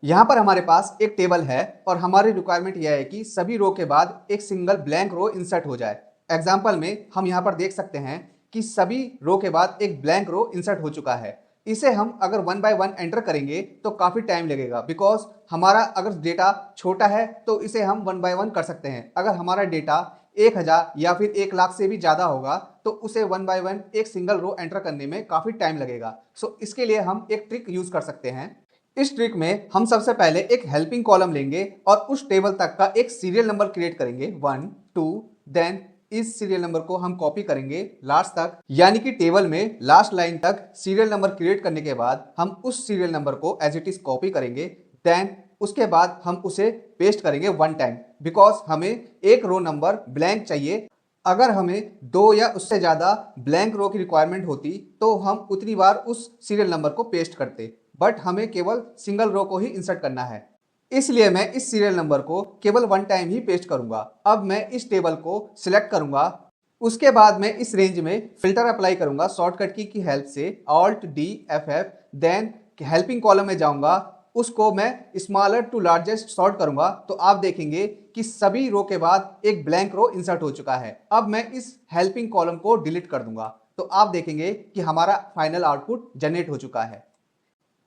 यहाँ पर हमारे पास एक टेबल है और हमारी रिक्वायरमेंट यह है कि सभी रो के बाद एक सिंगल ब्लैंक रो इंसर्ट हो जाए। एग्जाम्पल में हम यहाँ पर देख सकते हैं कि सभी रो के बाद एक ब्लैंक रो इंसर्ट हो चुका है। इसे हम अगर वन बाय वन एंटर करेंगे तो काफ़ी टाइम लगेगा, बिकॉज हमारा अगर डेटा छोटा है तो इसे हम वन बाय वन कर सकते हैं। अगर हमारा डेटा 1000 या फिर 1 लाख से भी ज़्यादा होगा तो उसे वन बाय वन एक सिंगल रो एंटर करने में काफ़ी टाइम लगेगा। सो इसके लिए हम एक ट्रिक यूज़ कर सकते हैं। इस ट्रिक में हम सबसे पहले एक हेल्पिंग कॉलम लेंगे और उस टेबल तक का एक सीरियल नंबर क्रिएट करेंगे 1 2। देन इस सीरियल नंबर को हम कॉपी करेंगे लास्ट तक, यानी कि टेबल में लास्ट लाइन तक सीरियल नंबर क्रिएट करने के बाद हम उस सीरियल नंबर को एज इट इज कॉपी करेंगे। देन उसके बाद हम उसे पेस्ट करेंगे वन टाइम, बिकॉज हमें एक रो नंबर ब्लैंक चाहिए। अगर हमें दो या उससे ज़्यादा ब्लैंक रो की रिक्वायरमेंट होती तो हम उतनी बार उस सीरियल नंबर को पेस्ट करते, बट हमें केवल सिंगल रो को ही इंसर्ट करना है। इसलिए मैं इस सीरियल नंबर को केवल वन टाइम ही पेस्ट करूंगा। अब मैं इस टेबल को सिलेक्ट करूंगा। उसके बाद मैं इस रेंज में फिल्टर अप्लाई करूंगा शॉर्टकट की हेल्प से Alt D F। Then helping column में जाऊंगा, उसको मैं स्मॉलर टू लार्जेस्ट सॉर्ट करूंगा तो आप देखेंगे कि सभी रो के बाद एक ब्लैंक रो इंसर्ट हो चुका है। अब मैं इस हेल्पिंग कॉलम को डिलीट कर दूंगा तो आप देखेंगे कि हमारा फाइनल आउटपुट जनरेट हो चुका है।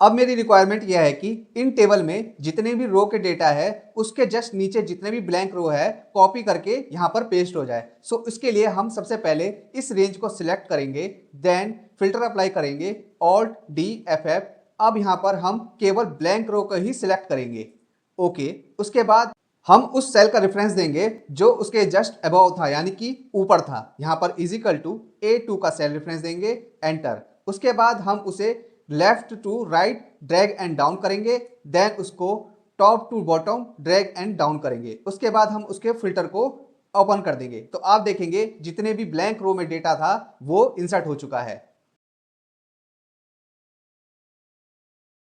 अब मेरी रिक्वायरमेंट यह है कि इन टेबल में जितने भी रो के डेटा है उसके जस्ट नीचे जितने भी ब्लैंक रो है कॉपी करके यहाँ पर पेस्ट हो जाए। सो इसके लिए हम सबसे पहले इस रेंज को सिलेक्ट करेंगे, देन फिल्टर अप्लाई करेंगे Alt D F। अब यहाँ पर हम केवल ब्लैंक रो को ही सिलेक्ट करेंगे। ओके, उसके बाद हम उस सेल का रेफरेंस देंगे जो उसके जस्ट अबव था, यानी कि ऊपर था। यहाँ पर इजिकल टू A2 का सेल रेफरेंस देंगे, एंटर। उसके बाद हम उसे left to right drag and down करेंगे, देन उसको top to bottom drag and down करेंगे। उसके बाद हम उसके फिल्टर को ओपन कर देंगे तो आप देखेंगे जितने भी ब्लैंक रो में डेटा था वो इंसर्ट हो चुका है।